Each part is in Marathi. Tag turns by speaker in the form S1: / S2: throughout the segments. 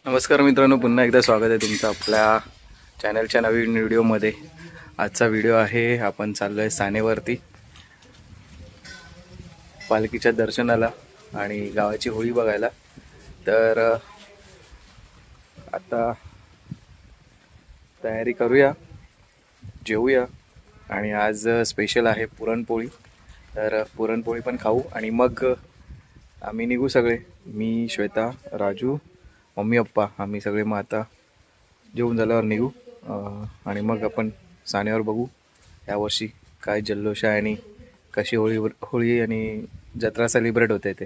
S1: नमस्कार मित्रांनो, पुन्हा एकदा स्वागत आहे तुमचं आपल्या चॅनलच्या नवीन व्हिडिओमध्ये। आजचा व्हिडिओ आहे, आपण चाललो आहे सानेवरती पालखीच्या दर्शनाला आणि गावाची होळी बघायला। तर आता तयारी करूया, जेवूया आणि आज स्पेशल आहे पुरणपोळी। तर पुरणपोळी पण खाऊ आणि मग आम्ही निघू सगळे, मी, श्वेता, राजू, मम्मी पप्पा, आम्ही सगळे मग आता जेवून झाल्यावर निघू आणि मग आपण सानेवर बघू यावर्षी काय जल्लोष आहे आणि कशी होळी आणि जत्रा सेलिब्रेट होते ते।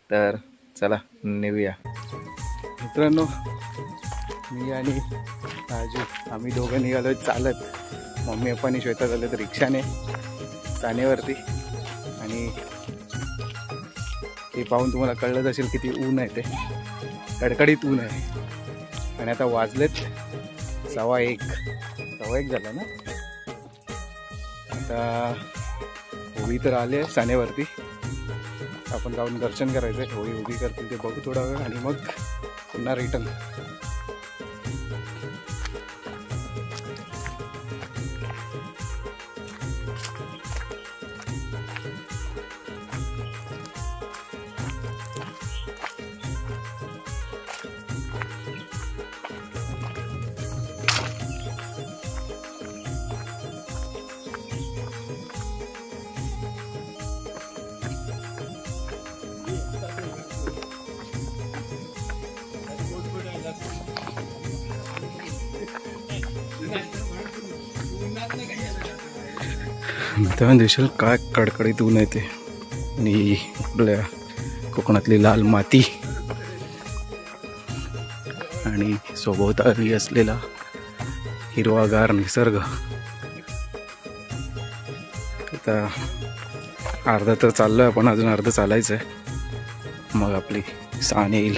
S1: तर चला निघूया मित्रांनो। मी आणि राजू आम्ही दोघं निघालो चालत, मम्मी पप्पानी श्वेता चालत रिक्षाने सानेवरती। आणि ते पाहून तुम्हाला कळलंच असेल किती ऊन आहे, ते कडकडीत ऊन आहे। आणि आता वाजलेत 1:15 झाला ना। आता होळी तर आली आहे सानेवरती, आपण जाऊन दर्शन करायचं आहे। होळी उभी करतील ते बघू थोडा वेळ आणि मग पुन्हा रिटर्न। मित्रांनो दिसेल काय कडकडीत ऊन आहे ते, आणि आपल्या कोकणातली लाल माती आणि सभोवताली असलेला हिरवागार निसर्ग। आता अर्धा तर चाललोय आपण, अजून अर्ध चालायचं आहे, मग आपली साने येईल।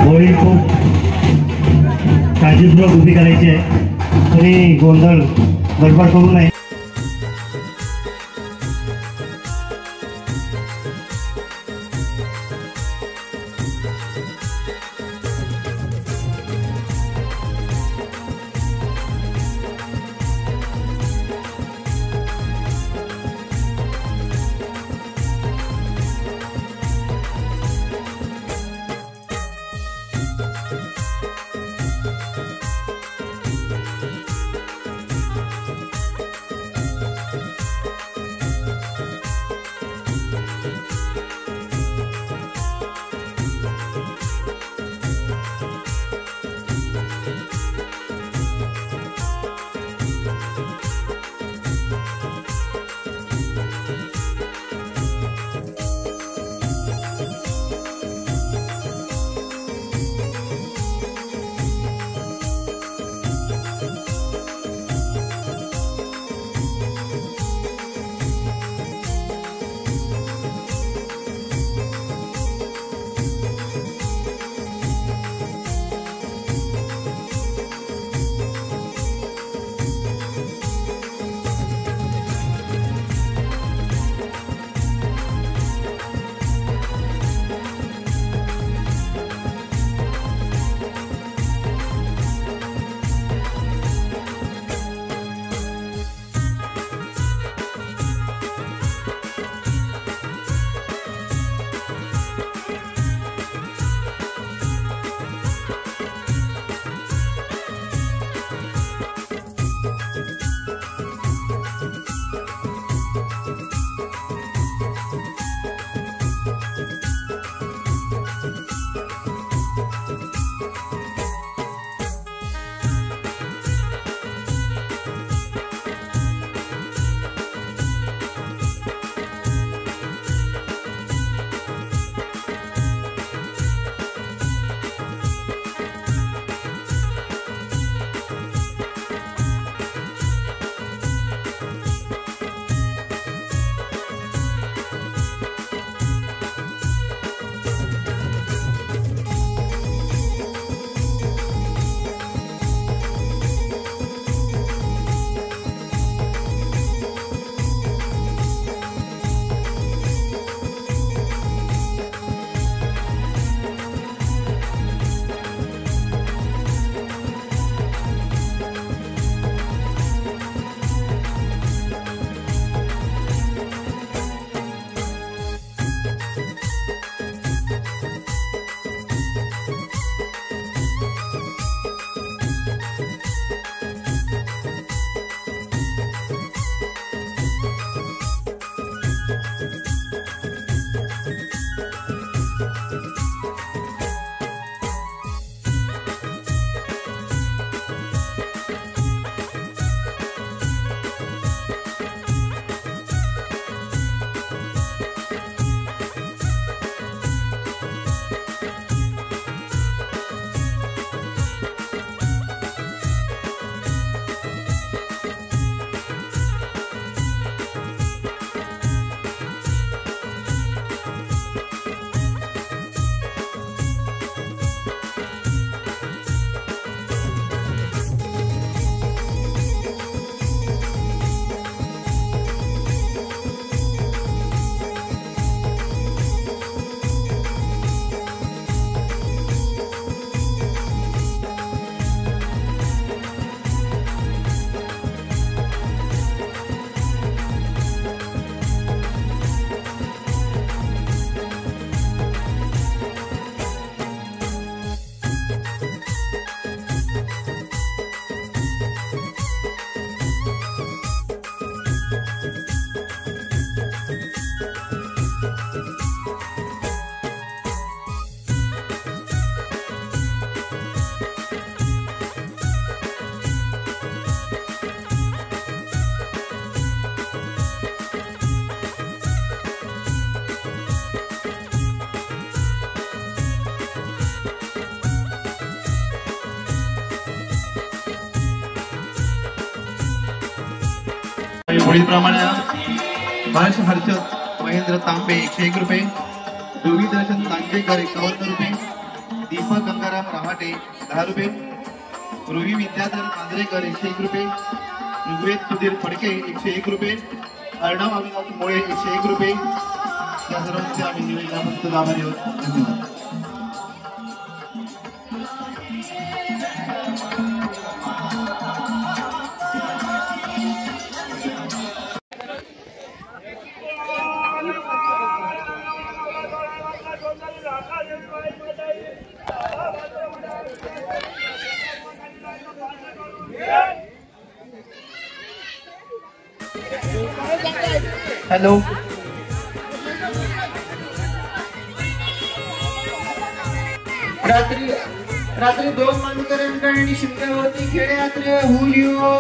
S2: होळी खूप काळजीपूर्वक उभी करायची आहे, तरी गोंधळ गडबड करू नये।
S3: पुढीलप्रमाणे हर्ष हर्षद महेंद्र तांबे 101 रुपये, रवी दर्शन तांजेकर 51 रुपये, दीपक गंगाराम रहाटे 10 रुपये, रोही विद्याधर मांजरेकर 101 रुपये, ऋग्वेद सुधीर फडके 101 रुपये, अर्णव अविनाश मोळे 101 रुपये. या सर्वांचे आम्ही निवेदनाबद्दल आभारी आहोत. धन्यवाद. हॅलो. रात्री 2 मालुकरांकडे आणि शिमग्यावरती खेडे यात्रे हुलिओ.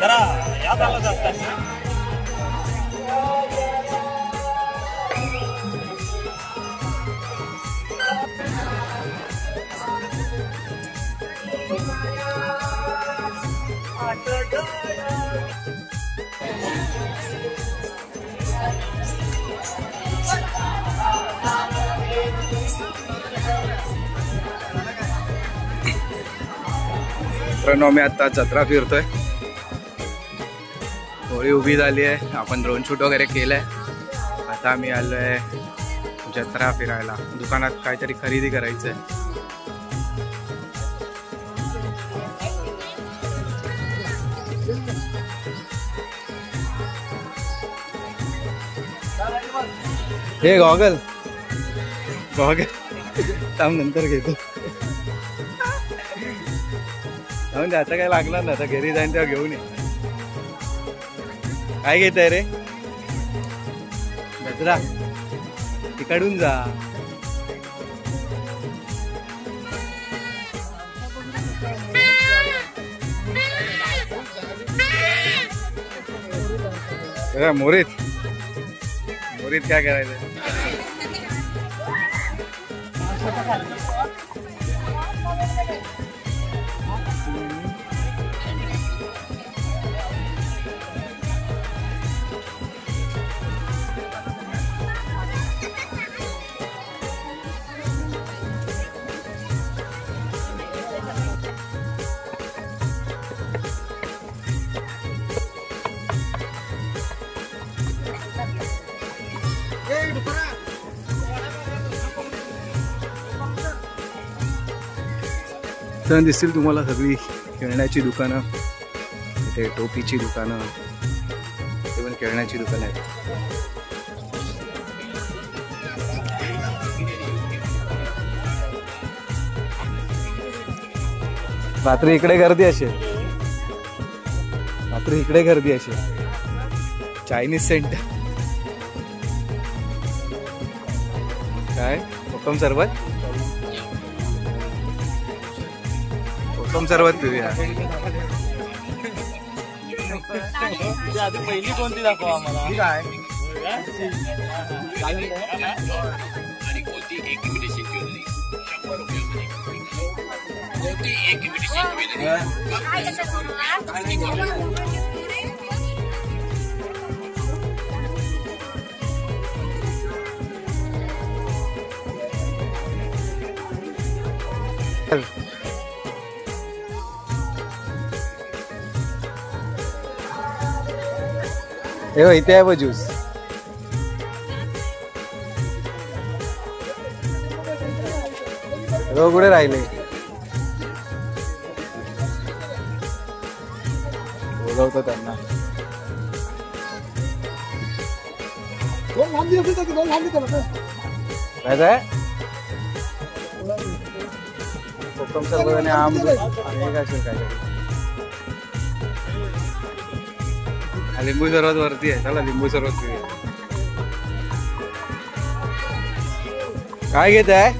S2: जरा याद आलं जास्त.
S1: मित्रांनो, मी आता जत्रा फिरतोय. होळी उभी झाली आहे. आपण ड्रोन शूट वगैरे केलंय. आता आम्ही आलोय जत्रा फिरायला. दुकानात काहीतरी खरेदी करायचंय. हे गॉगल थांब, नंतर घेतो. म्हणजे आता काय लागणार ना, आता घरी जाईन तेव्हा घेऊन ये. काय घेत आहे रे दसरा? तिकडून जा. मोरीत काय करायचं? तर दिसतील तुम्हाला सगळी खेळण्याची दुकानं, इथे टोपीची दुकानं, ते पण खेळण्याची दुकानं आहेत. रात्री इकडे गर्दी असेल, रात्री इकडे गर्दी असेल. चायनीज सेंटर काय? कोकम सरबत, कोकम सरबत पिऊया.
S2: पहिली कोणती दाखवा आम्हाला?
S1: काय इथे आहे ज्यूस. कुठे राहिले? बोलवतो त्यांना. काय काय कोकम सरबत आणि आम आणि काय असेल काय. लिंबू सरबत वरती आहे. चला लिंबू सरबत पिऊया. काय घेत आहे?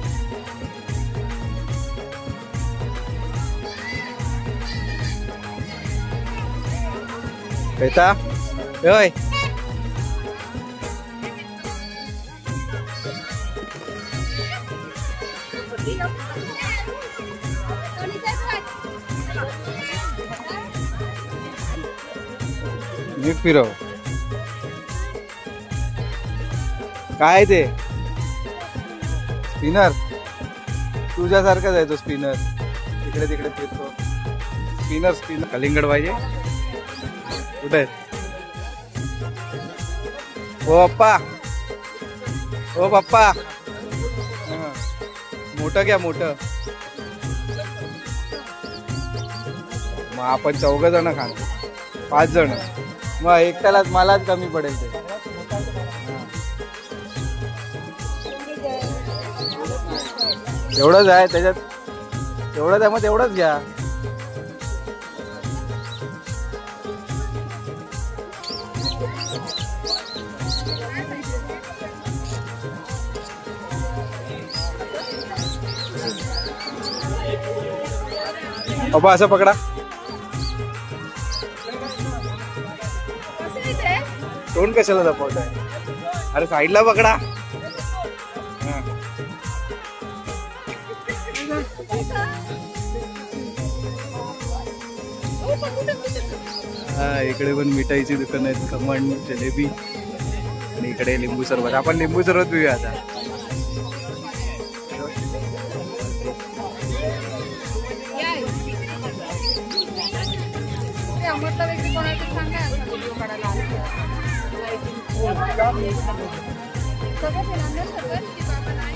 S1: श्वेता होय. नीट फिरव. काय ते स्पिनर तुझ्यासारखाच आहे तो स्पिनर. तिकडे तिकडे फिरतो. स्पिनर स्पिनर कलिंगड पाहिजे. कुठे ओ पप्पा ओ पप्पा मोठं घ्या मोठं. मग आपण 4 जण खाणार 5 जण. मग एकट्यालाच मलाच कमी पडेल ते. एवढंच आहे त्याच्यात. एवढंच आहे मग तेवढंच घ्या. बाबा असं पकडा. तोंड कशाला लपवत आहे? अरे साईडला पकडा. हा इकडे पण मिठाईची दुकान आहेत. खमण जलेबी आणि इकडे लिंबू सरबत. आपण लिंबू सरबत पिऊया आता.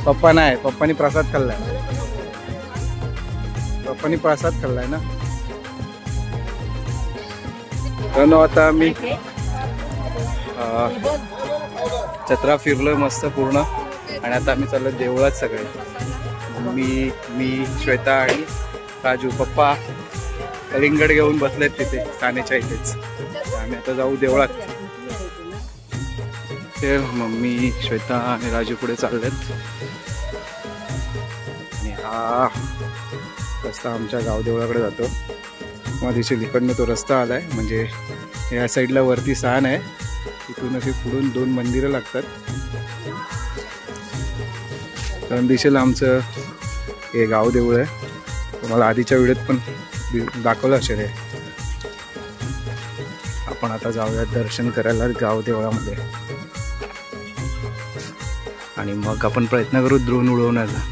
S1: पप्पा नाही. पप्पानी प्रसाद खाल्लाय. पप्पानी प्रसाद खाल्लाय ना. तर आता मी जत्रा फिरलोय मस्त पूर्ण. आणि आता आम्ही चाललो देवळात सगळे. मी श्वेता आणि राजू. पप्पा कलिंगड घेऊन बसलेत तिथे ठाण्याच्या इथेच. आम्ही आता जाऊ देवळात. ते मम्मी श्वेता आणि राजू पुढे चाललेत. आणि हा रस्ता आमच्या गाव देवळाकडे जातो. मग दिसेल इकडनं तो रस्ता आलाय. म्हणजे या साईडला वरती सान आहे. तिथून अशी पुढून 2 मंदिरं लागतात. तर दिसेल आमचं हे गाव देऊळ आहे. तुम्हाला आधीच्या व्हिडिओत पण दाखवलं असेल हे. आपण आता जाऊयात दर्शन करायला गाव देवळामध्ये. आणि मग आपण प्रयत्न करू ड्रोन उडवण्याचा.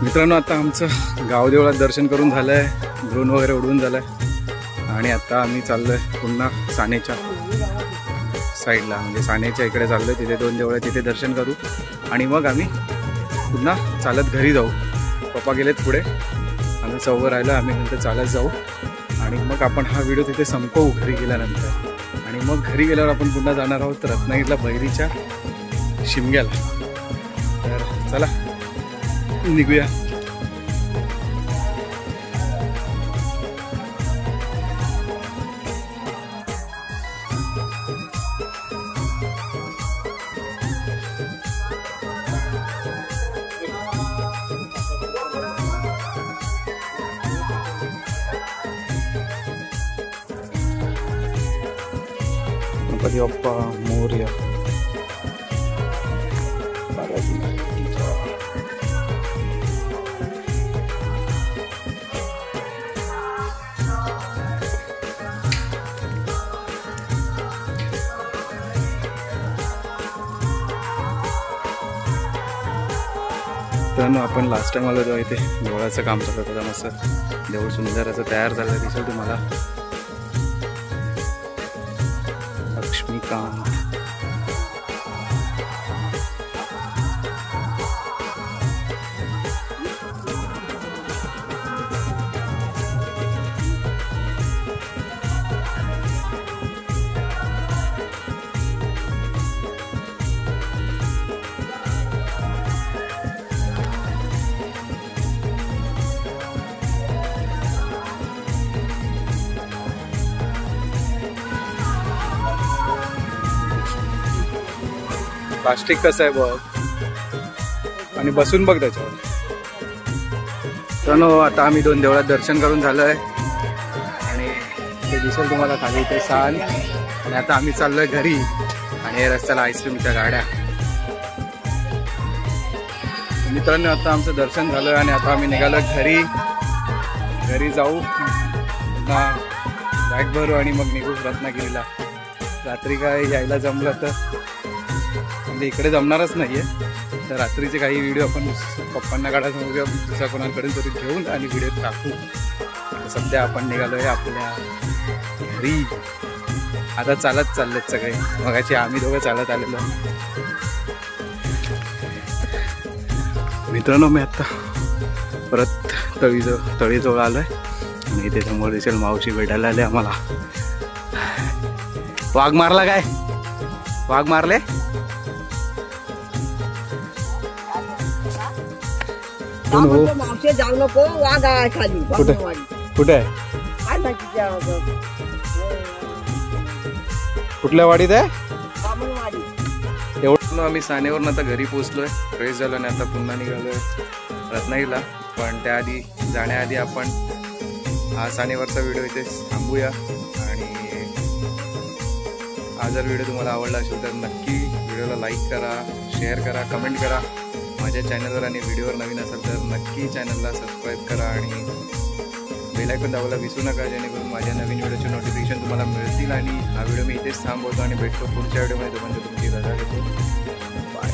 S1: मित्रांनो, आता आमचं गावदेवळात दर्शन करून झालं आहे, ड्रोन वगैरे उडवून झालं आहे आणि आता आम्ही चाललो आहे पुन्हा सानेच्या साईडला, म्हणजे सानेच्या इकडे चाललो आहे. तिथे 2 देवळं आहे, तिथे दर्शन करू आणि मग आम्ही पुन्हा चालत घरी जाऊ. पप्पा गेलेत पुढे, आम्ही चौघं राहिलो, आम्ही नंतर चालत जाऊ आणि मग आपण हा व्हिडिओ तिथे संपवू घरी गेल्यानंतर. आणि मग घरी गेल्यावर आपण पुन्हा जाणार आहोत रत्नागिरीला बैरीच्या शिमग्याला. तर चला निघूया. गणपती बाप्पा मोरया. तर आपण लास्ट टाइम आलो तेव्हा इथे देवळाचं काम चालत होतं. मस्त देऊळ सुंदर असं तयार झालं दिसेल तुम्हाला. लक्ष्मीकांत प्लास्टिक कसं आहे बघ आणि बसून बघ त्याच्यावर. तर आता आम्ही 2 देवळात दर्शन करून झालं आहे आणि ते दिसेल तुम्हाला खाली इथे सान. आणि आता आम्ही चाललोय घरी आणि रस्त्याला आईस्क्रीमच्या गाड्या. मित्रांनो, आता आमचं दर्शन झालं आणि आता आम्ही निघालो घरी जाऊ, पुन्हा बॅग भरू आणि मग निघू रत्नागिरीला. रात्री काय यायला जमलं तर, म्हणजे इकडे जमणारच नाहीये, तर रात्रीचे काही व्हिडिओ आपण पप्पांना काढायचं किंवा दुसऱ्या कोणाकडून तरी घेऊन आणि व्हिडिओ टाकू. सध्या आपण निघालोय आपल्या घरी. आता चालत चाललेत सगळे, मगाशी आम्ही दोघं चालत आलेलो. मित्रांनो, मी आता परत तळीजवळ आलोय आणि इथे समोर दिसेल मावशी भेटायला आले आम्हाला. वाघ मारला काय? वाघ मारले?
S4: मावशी जाऊ नको, वाघ आहे खाली.
S1: कुठे आहे? कुठल्या वाडीत आहे? एवढं आम्ही सानेवरून आता घरी पोहोचलोय, फ्रेश झालो आणि आता पुन्हा निघालोय रत्नागिरीला. पण त्याआधी जाण्याआधी आपण हा सानेवरचा व्हिडिओ इथे थांबूया. आणि हा जर व्हिडिओ तुम्हाला आवडला असेल तर नक्की व्हिडिओला लाईक करा, शेअर करा, कमेंट करा माझ्या चॅनलवर. आणि व्हिडिओवर नवीन असेल तर नक्की चॅनलला सबस्क्राईब करा आणि बेल आयकॉन दाबायला विसरू नका, जेणेकरून माझ्या नवीन व्हिडिओचे नोटिफिकेशन तुम्हाला मिळतील. आणि हा व्हिडिओ मी इथेच थांबवतो आणि भेटतो पुढच्या व्हिडिओमध्ये. म्हणजे तुमची रजा घेतो. बाय.